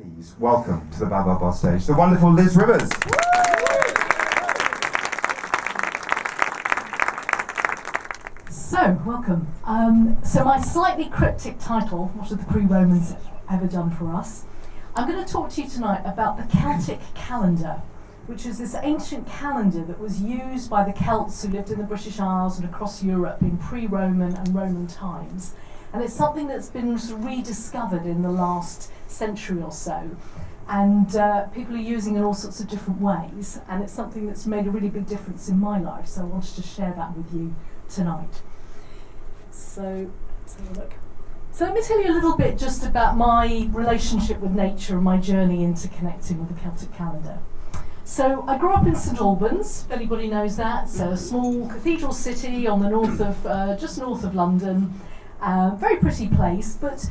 Please welcome to the Baobab stage the wonderful Liz Rivers. So, welcome. So my slightly cryptic title, what have the pre-Romans ever done for us? I'm going to talk to you tonight about the Celtic Calendar, which is this ancient calendar that was used by the Celts who lived in the British Isles and across Europe in pre-Roman and Roman times. And it's something that's been rediscovered in the last century or so. And people are using it in all sorts of different ways. And it's something that's made a really big difference in my life. So I wanted to share that with you tonight. So let's have a look. So let me tell you a little bit just about my relationship with nature and my journey into connecting with the Celtic calendar. So I grew up in St Albans, if anybody knows that. So a small cathedral city on the north of, just north of London. Very pretty place, but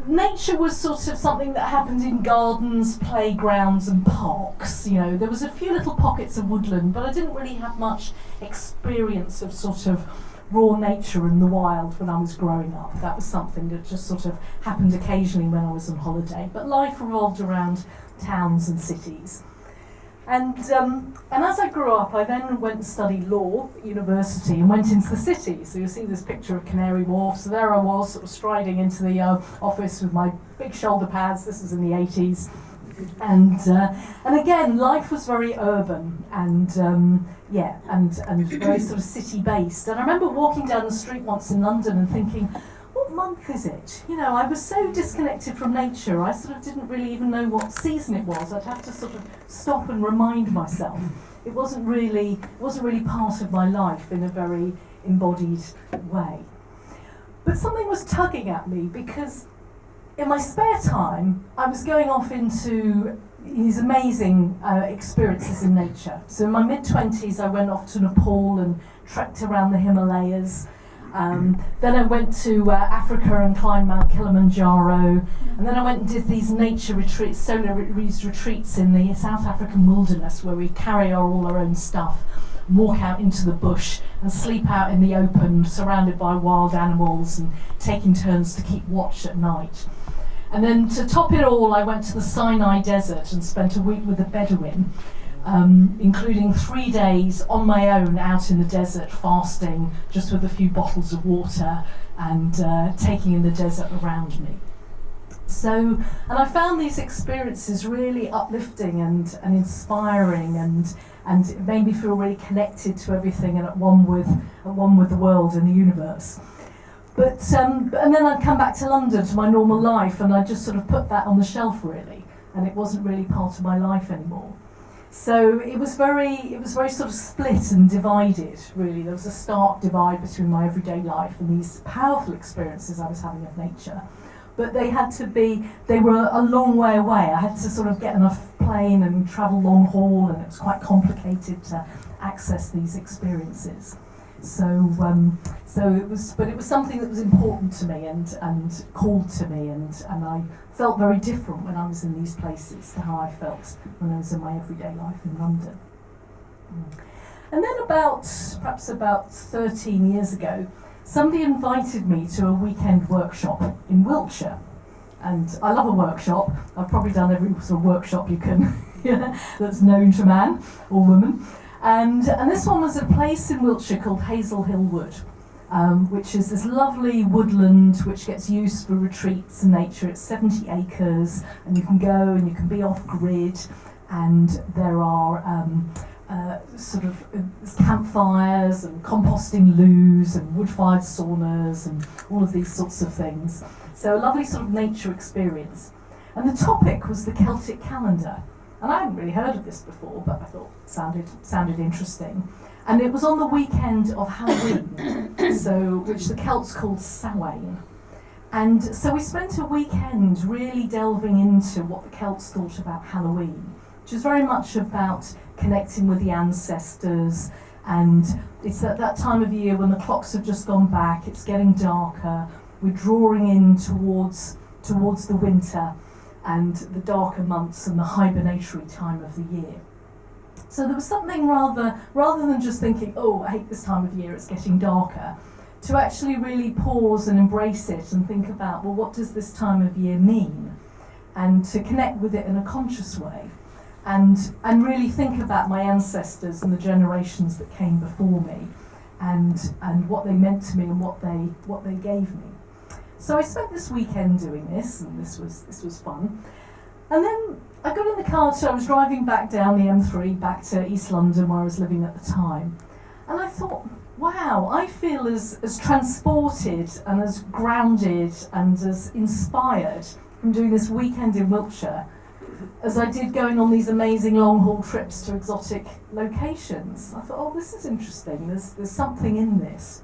nature was sort of something that happened in gardens, playgrounds and parks. You know, there was a few little pockets of woodland, but I didn't really have much experience of sort of raw nature in the wild when I was growing up. That was something that just sort of happened occasionally when I was on holiday. But life revolved around towns and cities. And as I grew up, I then went and studied law at university and went into the city. So you'll see this picture of Canary Wharf. So there I was, sort of striding into the office with my big shoulder pads. This was in the 80s. And again, life was very urban and very sort of city-based. And I remember walking down the street once in London and thinking, what month is it? You know, I was so disconnected from nature, I sort of didn't really even know what season it was. I'd have to sort of stop and remind myself. It wasn't really part of my life in a very embodied way. But something was tugging at me because in my spare time, I was going off into these amazing experiences in nature. So in my mid-20s, I went off to Nepal and trekked around the Himalayas. Then I went to Africa and climbed Mount Kilimanjaro, and then I went and did these nature retreats, solar retreats in the South African wilderness where we carry all our own stuff, walk out into the bush and sleep out in the open, surrounded by wild animals and taking turns to keep watch at night. And then to top it all, I went to the Sinai Desert and spent a week with a Bedouin, including 3 days on my own out in the desert, fasting, just with a few bottles of water and taking in the desert around me. So, and I found these experiences really uplifting and inspiring, and it made me feel really connected to everything and at one with the world and the universe. But and then I'd come back to London to my normal life, and I just sort of put that on the shelf really, and it wasn't really part of my life anymore. So it was very sort of split and divided, really. There was a stark divide between my everyday life and these powerful experiences I was having of nature. But they were a long way away. I had to sort of get on a plane and travel long haul, and it was quite complicated to access these experiences. So it was something that was important to me and called to me, and I felt very different when I was in these places to how I felt when I was in my everyday life in London. And then perhaps about 13 years ago, somebody invited me to a weekend workshop in Wiltshire. And I love a workshop. I've probably done every sort of workshop you can, that's known to man or woman. And this one was a place in Wiltshire called Hazel Hill Wood, which is this lovely woodland which gets used for retreats and nature. It's 70 acres, and you can go and you can be off-grid, and there are campfires and composting loos and wood-fired saunas and all of these sorts of things. So a lovely sort of nature experience. And the topic was the Celtic Calendar. And I hadn't really heard of this before, but I thought it sounded interesting. And it was on the weekend of Halloween, which the Celts called Samhain. And so we spent a weekend really delving into what the Celts thought about Halloween, which is very much about connecting with the ancestors. And it's at that time of year when the clocks have just gone back, it's getting darker, we're drawing in towards the winter and the darker months and the hibernatory time of the year. So there was something rather than just thinking, oh, I hate this time of year, it's getting darker, to actually really pause and embrace it and think about, well, what does this time of year mean? and to connect with it in a conscious way, and really think about my ancestors and the generations that came before me, and what they meant to me and what they gave me. So I spent this weekend doing this, and this was fun. And then I got in the car, so I was driving back down the M3 back to East London where I was living at the time, and I thought, wow, I feel as transported and as grounded and as inspired from doing this weekend in Wiltshire as I did going on these amazing long-haul trips to exotic locations. I thought, oh, this is interesting, there's something in this.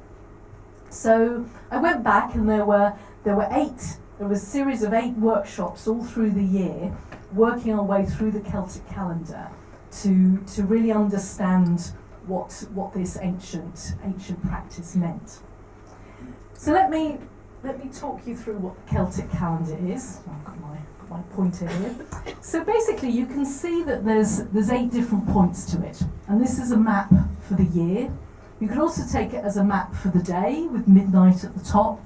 So I went back, and there was a series of 8 workshops all through the year, working our way through the Celtic calendar to really understand what this ancient practice meant. So let me talk you through what the Celtic calendar is. I've got my pointer here. So basically, you can see that there's 8 different points to it, and this is a map for the year. You can also take it as a map for the day, with midnight at the top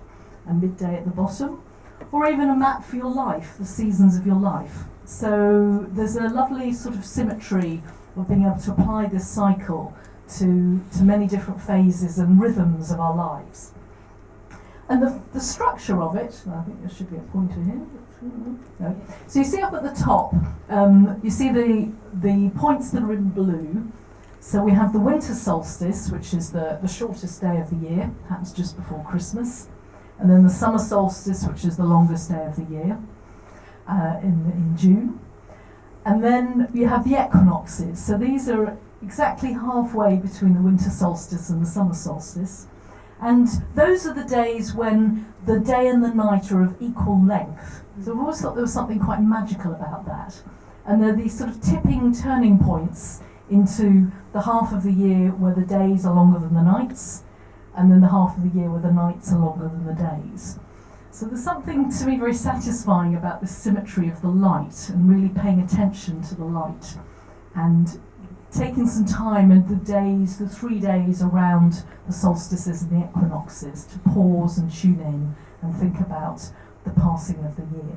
and midday at the bottom, or even a map for your life, the seasons of your life. So there's a lovely sort of symmetry of being able to apply this cycle to many different phases and rhythms of our lives. And the structure of it, I think there should be a pointer here. No. So you see up at the top, you see the points that are in blue. So we have the winter solstice, which is the shortest day of the year, happens just before Christmas. And then the summer solstice, which is the longest day of the year, in June. And then you have the equinoxes. So these are exactly halfway between the winter solstice and the summer solstice. And those are the days when the day and the night are of equal length. So I've always thought there was something quite magical about that. And they're these sort of turning points into the half of the year where the days are longer than the nights, and then the half of the year where the nights are longer than the days. So there's something to me very satisfying about the symmetry of the light, and really paying attention to the light, and taking some time in the 3 days around the solstices and the equinoxes to pause and tune in and think about the passing of the year.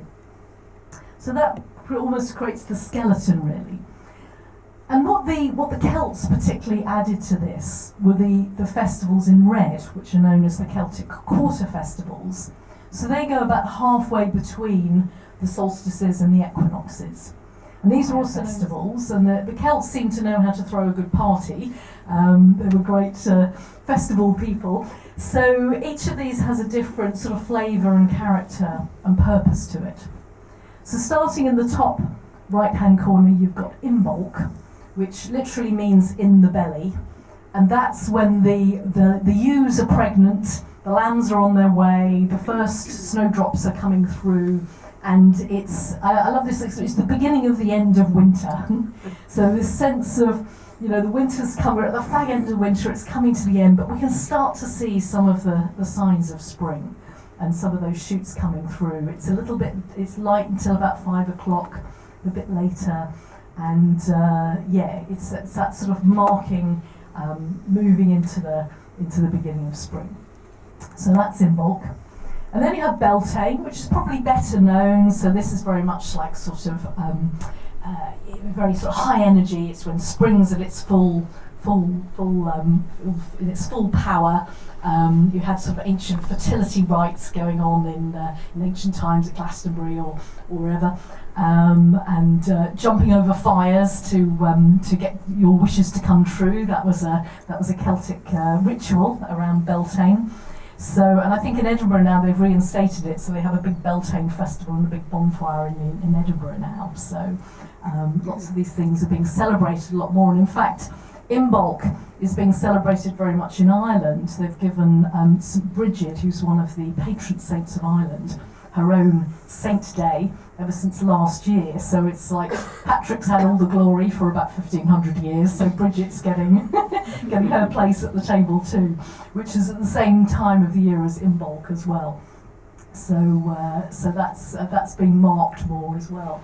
So that almost creates the skeleton, really. And what the Celts particularly added to this were the festivals in red, which are known as the Celtic quarter festivals. So they go about halfway between the solstices and the equinoxes. And these are all festivals, and the Celts seem to know how to throw a good party. They were great festival people. So each of these has a different sort of flavour and character and purpose to it. So starting in the top right-hand corner, you've got Imbolc, which literally means in the belly. And that's when the ewes are pregnant, the lambs are on their way, the first snowdrops are coming through, and I love this, it's the beginning of the end of winter. So this sense of, the winter's come, we're at the fag end of winter, it's coming to the end, but we can start to see some of the signs of spring and some of those shoots coming through. It's light until about 5 o'clock, a bit later, and it's that sort of marking, moving into the beginning of spring. So that's Imbolc. And then you have Beltane, which is probably better known. So this is very much like sort of very sort of high energy. It's when spring's at its full in its full power. You had sort of ancient fertility rites going on in ancient times at Glastonbury or wherever, and jumping over fires to get your wishes to come true. That was a Celtic ritual around Beltane. So, and I think in Edinburgh now they've reinstated it, so they have a big Beltane festival and a big bonfire in Edinburgh now. So lots of these things are being celebrated a lot more, and in fact Imbolc is being celebrated very much in Ireland. They've given St Bridget, who's one of the patron saints of Ireland, her own saint day ever since last year. So it's like Patrick's had all the glory for about 1500 years, so Bridget's getting her place at the table too, which is at the same time of the year as Imbolc as well. So that's being marked more as well.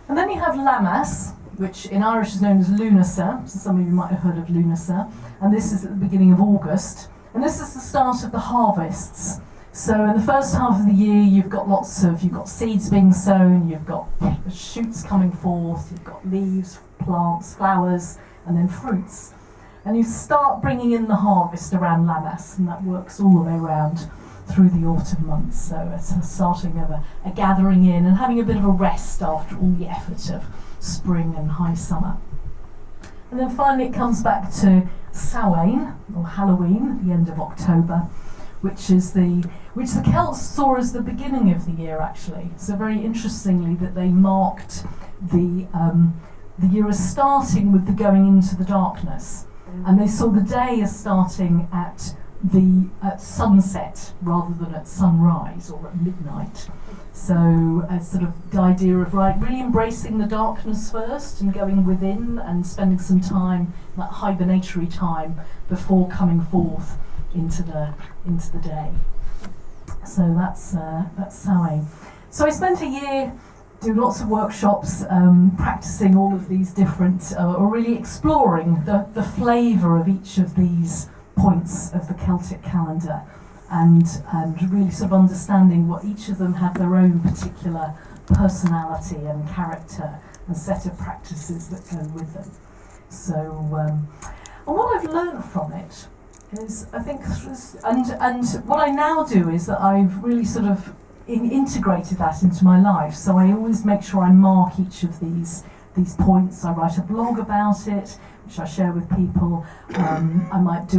And then you have Lammas, which in Irish is known as Lunasa, so some of you might have heard of Lunasa, and this is at the beginning of August, and this is the start of the harvests. So in the first half of the year, you've got seeds being sown, you've got shoots coming forth, you've got leaves, plants, flowers, and then fruits. And you start bringing in the harvest around Lammas, and that works all the way around through the autumn months. So it's a starting of a gathering in and having a bit of a rest after all the effort of spring and high summer. And then finally it comes back to Samhain, or Halloween, the end of October, which the Celts saw as the beginning of the year, actually. So very interestingly that they marked the year as starting with the going into the darkness. And they saw the day as starting at sunset rather than at sunrise or at midnight. So sort of the idea of really embracing the darkness first and going within and spending some time, that hibernatory time, before coming forth into the day. So that's Samhain. So I spent a year doing lots of workshops, practicing all of these different, or really exploring the flavour of each of these points of the Celtic calendar, and really sort of understanding what each of them have their own particular personality and character and set of practices that go with them. So, and what I've learned from it is, I think, and what I now do is that I've really sort of integrated that into my life. So I always make sure I mark each of these points. I write a blog about it, which I share with people. I might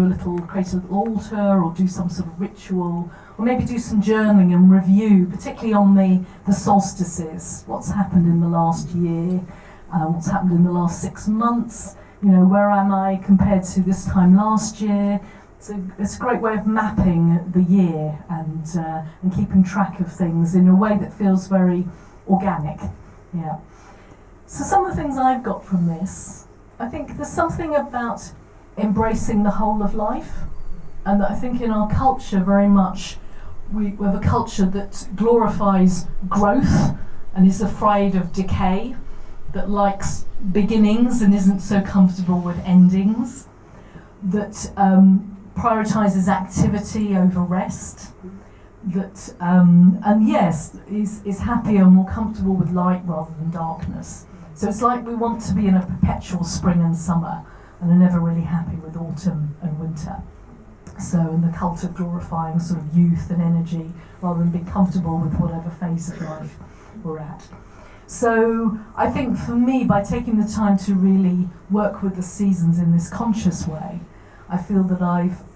create a little altar, or do some sort of ritual, or maybe do some journaling and review, particularly on the solstices. What's happened in the last year? What's happened in the last 6 months? Where am I compared to this time last year? So it's a great way of mapping the year and keeping track of things in a way that feels very organic. Yeah. So some of the things I've got from this, I think there's something about embracing the whole of life, and that I think in our culture very much we have a culture that glorifies growth and is afraid of decay, that likes beginnings and isn't so comfortable with endings, that prioritises activity over rest, that is happier and more comfortable with light rather than darkness. So it's like we want to be in a perpetual spring and summer, and are never really happy with autumn and winter. So in the cult of glorifying sort of youth and energy rather than being comfortable with whatever phase of life we're at. So I think for me, by taking the time to really work with the seasons in this conscious way, I feel that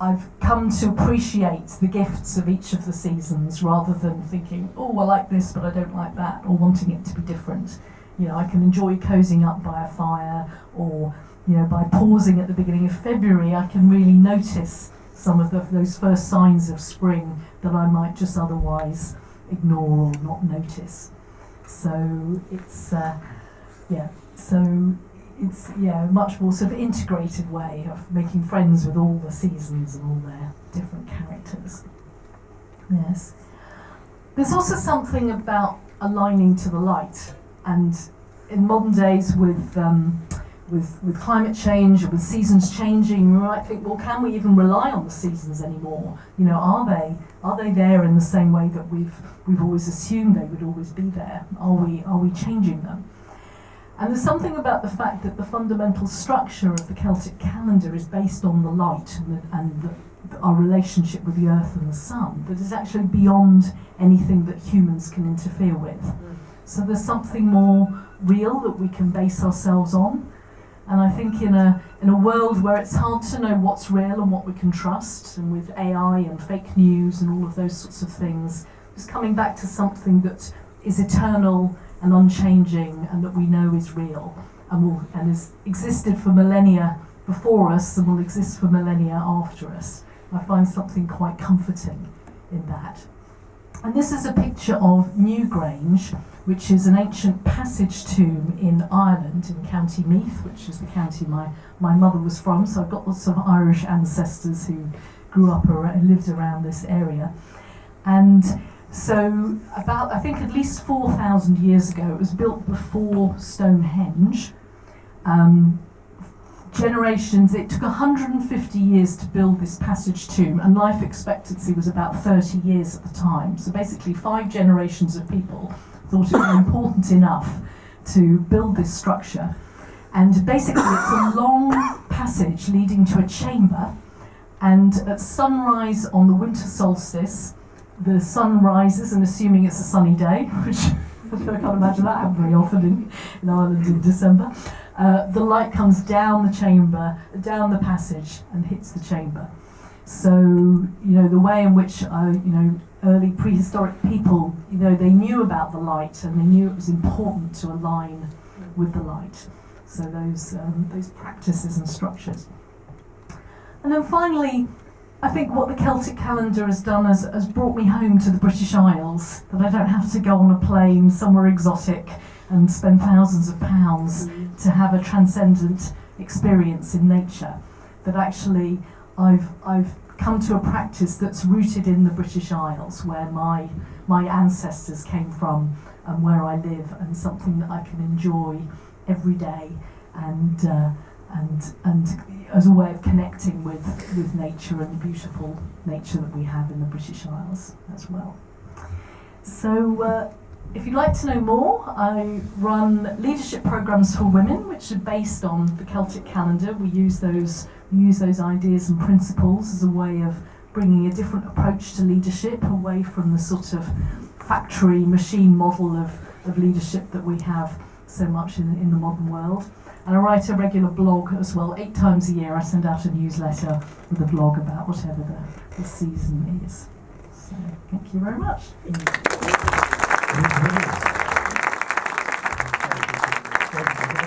I've come to appreciate the gifts of each of the seasons, rather than thinking, oh, I like this but I don't like that, or wanting it to be different. I can enjoy cozying up by a fire, or by pausing at the beginning of February, I can really notice some of those first signs of spring that I might just otherwise ignore or not notice. So it's a much more sort of integrated way of making friends with all the seasons and all their different characters. Yes. There's also something about aligning to the light, and in modern days with climate change, with seasons changing, we might think, well, can we even rely on the seasons anymore? Are they there in the same way that we've always assumed they would always be there? Are we changing them? And there's something about the fact that the fundamental structure of the Celtic calendar is based on the light and our relationship with the earth and the sun, that is actually beyond anything that humans can interfere with. So there's something more real that we can base ourselves on. And I think in a world where it's hard to know what's real and what we can trust, and with AI and fake news and all of those sorts of things, just coming back to something that is eternal and unchanging, and that we know is real, and has existed for millennia before us and will exist for millennia after us. I find something quite comforting in that. And this is a picture of Newgrange, which is an ancient passage tomb in Ireland, in County Meath, which is the county my mother was from. So I've got lots of Irish ancestors who grew up or lived around this area. And so about, I think at least 4,000 years ago, it was built before Stonehenge, generations. It took 150 years to build this passage tomb, and life expectancy was about 30 years at the time. So basically 5 generations of people thought it was important enough to build this structure. And basically it's a long passage leading to a chamber, and at sunrise on the winter solstice, the sun rises, and assuming it's a sunny day, which I can't imagine that happening very often in Ireland in December, the light comes down the chamber, down the passage, and hits the chamber. So, the way in which, early prehistoric people, they knew about the light, and they knew it was important to align with the light. So those practices and structures. And then finally, I think what the Celtic calendar has done has brought me home to the British Isles, that I don't have to go on a plane somewhere exotic and spend thousands of pounds to have a transcendent experience in nature. That actually I've come to a practice that's rooted in the British Isles, where my ancestors came from and where I live, and something that I can enjoy every day, and as a way of connecting with nature and the beautiful nature that we have in the British Isles as well. So if you'd like to know more, I run leadership programs for women, which are based on the Celtic calendar. We use those ideas and principles as a way of bringing a different approach to leadership, away from the sort of factory machine model of leadership that we have so much in the modern world. And I write a regular blog as well. 8 times a year I send out a newsletter with a blog about whatever the season is. So thank you very much. Thank you.